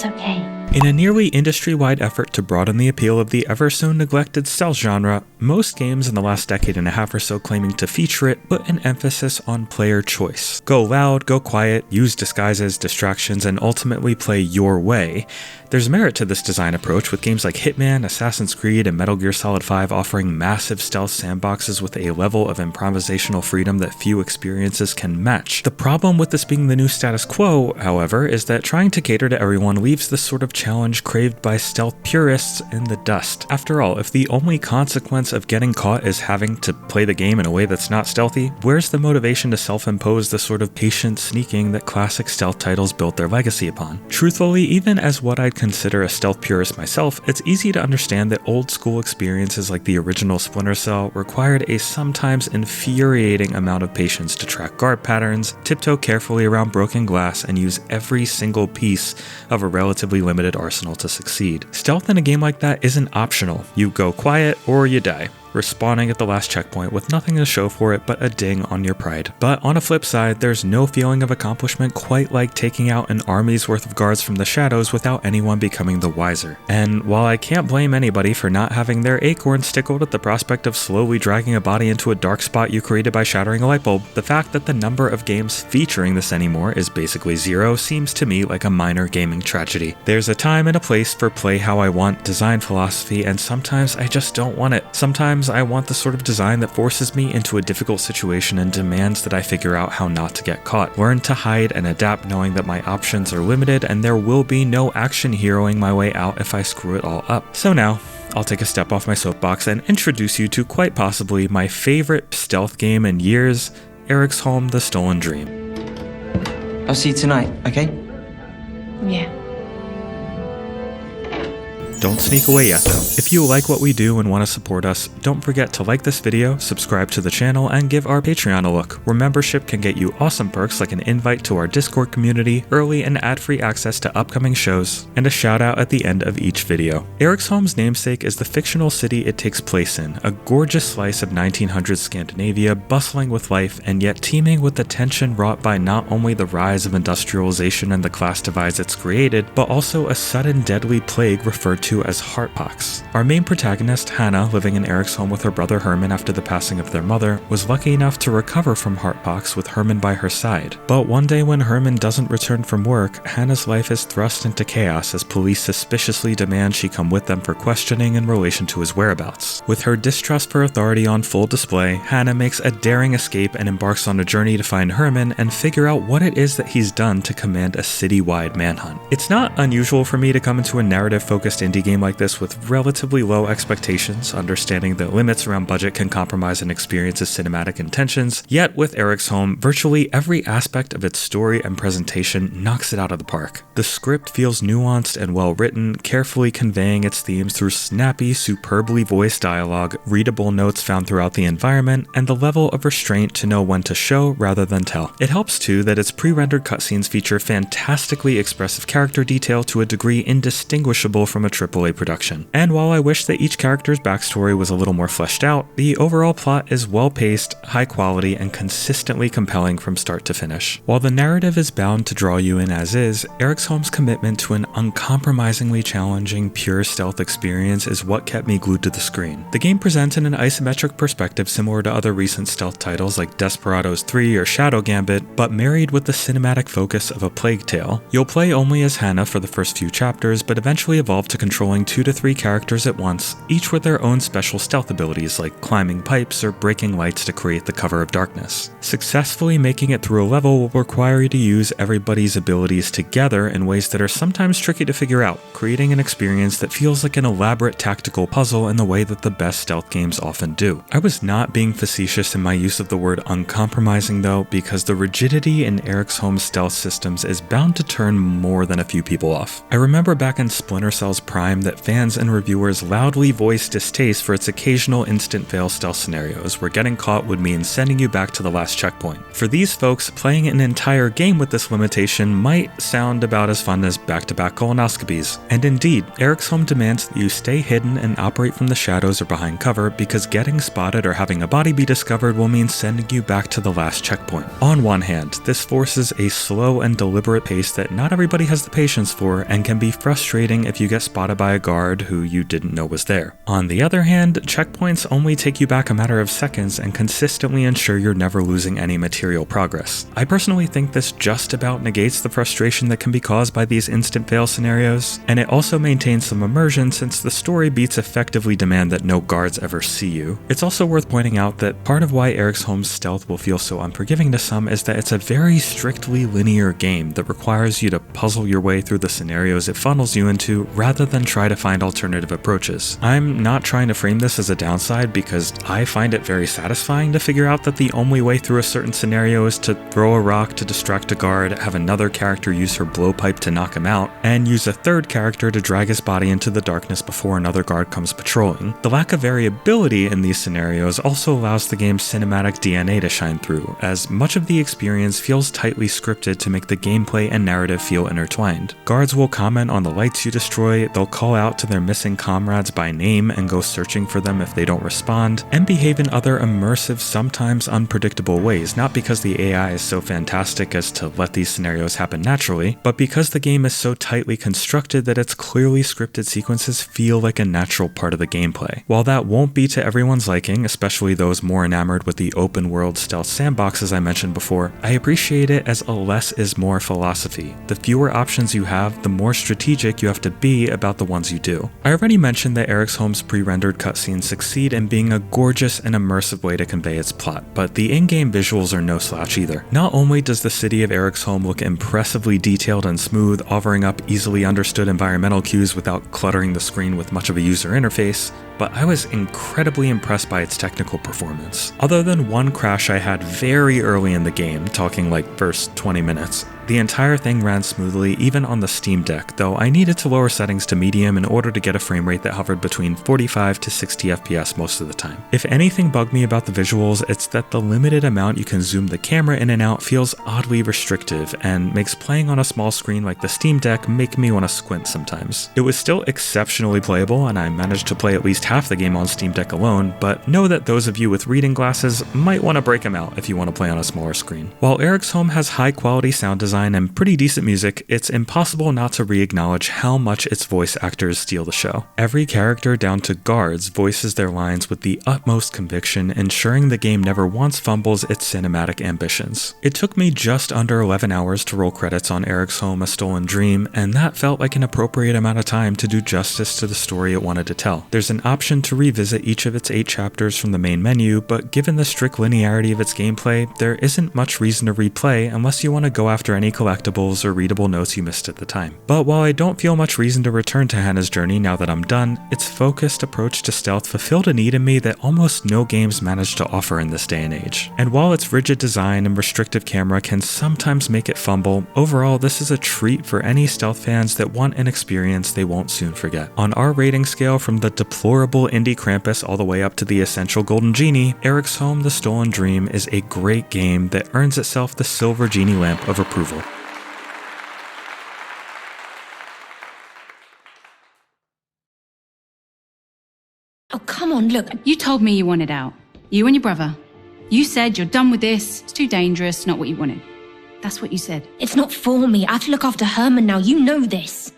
It's okay. In a nearly industry-wide effort to broaden the appeal of the ever-so-neglected stealth genre, most games in the last decade and a half or so claiming to feature it put an emphasis on player choice. Go loud, go quiet, use disguises, distractions, and ultimately play your way. There's merit to this design approach, with games like Hitman, Assassin's Creed, and Metal Gear Solid 5 offering massive stealth sandboxes with a level of improvisational freedom that few experiences can match. The problem with this being the new status quo, however, is that trying to cater to everyone leaves this sort of challenge craved by stealth purists in the dust. After all, if the only consequence of getting caught is having to play the game in a way that's not stealthy, where's the motivation to self-impose the sort of patient sneaking that classic stealth titles built their legacy upon? Truthfully, even as what I'd consider a stealth purist myself, it's easy to understand that old school experiences like the original Splinter Cell required a sometimes infuriating amount of patience to track guard patterns, tiptoe carefully around broken glass, and use every single piece of a relatively limited arsenal to succeed. Stealth in a game like that isn't optional. You go quiet or you die, respawning at the last checkpoint with nothing to show for it but a ding on your pride. But on a flip side, there's no feeling of accomplishment quite like taking out an army's worth of guards from the shadows without anyone becoming the wiser. And while I can't blame anybody for not having their acorns tickled at the prospect of slowly dragging a body into a dark spot you created by shattering a light bulb, the fact that the number of games featuring this anymore is basically zero seems to me like a minor gaming tragedy. There's a time and a place for play how I want design philosophy, and sometimes I just don't want it. Sometimes I want the sort of design that forces me into a difficult situation and demands that I figure out how not to get caught. Learn to hide and adapt knowing that my options are limited and there will be no action heroing my way out if I screw it all up. So now, I'll take a step off my soapbox and introduce you to quite possibly my favorite stealth game in years, Eriksholm: The Stolen Dream. I'll see you tonight, okay? Yeah. Don't sneak away yet though. If you like what we do and want to support us, don't forget to like this video, subscribe to the channel, and give our Patreon a look, where membership can get you awesome perks like an invite to our Discord community, early and ad-free access to upcoming shows, and a shout out at the end of each video. Eriksholm's namesake is the fictional city it takes place in, a gorgeous slice of 1900s Scandinavia bustling with life and yet teeming with the tension wrought by not only the rise of industrialization and the class divides it's created, but also a sudden deadly plague referred to as heartpox. Our main protagonist, Hanna, living in Eriksholm with her brother Herman after the passing of their mother, was lucky enough to recover from heartpox with Herman by her side. But one day when Herman doesn't return from work, Hanna's life is thrust into chaos as police suspiciously demand she come with them for questioning in relation to his whereabouts. With her distrust for authority on full display, Hanna makes a daring escape and embarks on a journey to find Herman and figure out what it is that he's done to command a city-wide manhunt. It's not unusual for me to come into a narrative-focused indie game like this with relatively low expectations, understanding that limits around budget can compromise an experience's cinematic intentions, yet with Eriksholm, virtually every aspect of its story and presentation knocks it out of the park. The script feels nuanced and well written, carefully conveying its themes through snappy, superbly voiced dialogue, readable notes found throughout the environment, and the level of restraint to know when to show rather than tell. It helps too that its pre-rendered cutscenes feature fantastically expressive character detail to a degree indistinguishable from a AAA production. And while I wish that each character's backstory was a little more fleshed out, the overall plot is well-paced, high quality, and consistently compelling from start to finish. While the narrative is bound to draw you in as is, Eriksholm's commitment to an uncompromisingly challenging, pure stealth experience is what kept me glued to the screen. The game presents in an isometric perspective similar to other recent stealth titles like Desperados 3 or Shadow Gambit, but married with the cinematic focus of a Plague Tale. You'll play only as Hanna for the first few chapters, but eventually evolve to controlling 2 to 3 characters at once, each with their own special stealth abilities like climbing pipes or breaking lights to create the cover of darkness. Successfully making it through a level will require you to use everybody's abilities together in ways that are sometimes tricky to figure out, creating an experience that feels like an elaborate tactical puzzle in the way that the best stealth games often do. I was not being facetious in my use of the word uncompromising though, because the rigidity in Eriksholm's stealth systems is bound to turn more than a few people off. I remember back in Splinter Cell's prime crime that fans and reviewers loudly voice distaste for its occasional instant fail stealth scenarios where getting caught would mean sending you back to the last checkpoint. For these folks, playing an entire game with this limitation might sound about as fun as back-to-back colonoscopies. And indeed, Eriksholm demands that you stay hidden and operate from the shadows or behind cover because getting spotted or having a body be discovered will mean sending you back to the last checkpoint. On one hand, this forces a slow and deliberate pace that not everybody has the patience for and can be frustrating if you get spotted by a guard who you didn't know was there. On the other hand, checkpoints only take you back a matter of seconds and consistently ensure you're never losing any material progress. I personally think this just about negates the frustration that can be caused by these instant fail scenarios, and it also maintains some immersion since the story beats effectively demand that no guards ever see you. It's also worth pointing out that part of why Eriksholm's stealth will feel so unforgiving to some is that it's a very strictly linear game that requires you to puzzle your way through the scenarios it funnels you into rather than try to find alternative approaches. I'm not trying to frame this as a downside because I find it very satisfying to figure out that the only way through a certain scenario is to throw a rock to distract a guard, have another character use her blowpipe to knock him out, and use a third character to drag his body into the darkness before another guard comes patrolling. The lack of variability in these scenarios also allows the game's cinematic DNA to shine through, as much of the experience feels tightly scripted to make the gameplay and narrative feel intertwined. Guards will comment on the lights you destroy, they'll call out to their missing comrades by name and go searching for them if they don't respond, and behave in other immersive, sometimes unpredictable ways, not because the AI is so fantastic as to let these scenarios happen naturally, but because the game is so tightly constructed that its clearly scripted sequences feel like a natural part of the gameplay. While that won't be to everyone's liking, especially those more enamored with the open world stealth sandboxes I mentioned before, I appreciate it as a less is more philosophy. The fewer options you have, the more strategic you have to be about the ones you do. I already mentioned that Eriksholm's pre-rendered cutscenes succeed in being a gorgeous and immersive way to convey its plot, but the in-game visuals are no slouch either. Not only does the city of Eriksholm look impressively detailed and smooth, offering up easily understood environmental cues without cluttering the screen with much of a user interface, but I was incredibly impressed by its technical performance. Other than one crash I had very early in the game, talking like first 20 minutes, the entire thing ran smoothly even on the Steam Deck, though I needed to lower settings to medium in order to get a frame rate that hovered between 45 to 60 FPS most of the time. If anything bugged me about the visuals, it's that the limited amount you can zoom the camera in and out feels oddly restrictive and makes playing on a small screen like the Steam Deck make me want to squint sometimes. It was still exceptionally playable and I managed to play at least half the game on Steam Deck alone, but know that those of you with reading glasses might want to break them out if you want to play on a smaller screen. While Eriksholm has high quality sound design and pretty decent music, it's impossible not to re-acknowledge how much its voice actors steal the show. Every character down to guards voices their lines with the utmost conviction, ensuring the game never once fumbles its cinematic ambitions. It took me just under 11 hours to roll credits on Eriksholm: A Stolen Dream, and that felt like an appropriate amount of time to do justice to the story it wanted to tell. There's an option to revisit each of its 8 chapters from the main menu, but given the strict linearity of its gameplay, there isn't much reason to replay unless you want to go after any collectibles or readable notes you missed at the time. But while I don't feel much reason to return to Hanna's journey now that I'm done, its focused approach to stealth fulfilled a need in me that almost no games manage to offer in this day and age. And while its rigid design and restrictive camera can sometimes make it fumble, overall this is a treat for any stealth fans that want an experience they won't soon forget. On our rating scale from the deplorable indie Krampus all the way up to the essential Golden Genie, Eriksholm: The Stolen Dream is a great game that earns itself the silver genie lamp of approval. Oh, come on, look. You told me you wanted out. You and your brother. You said you're done with this, it's too dangerous, not what you wanted. That's what you said. It's not for me. I have to look after Herman now. You know this.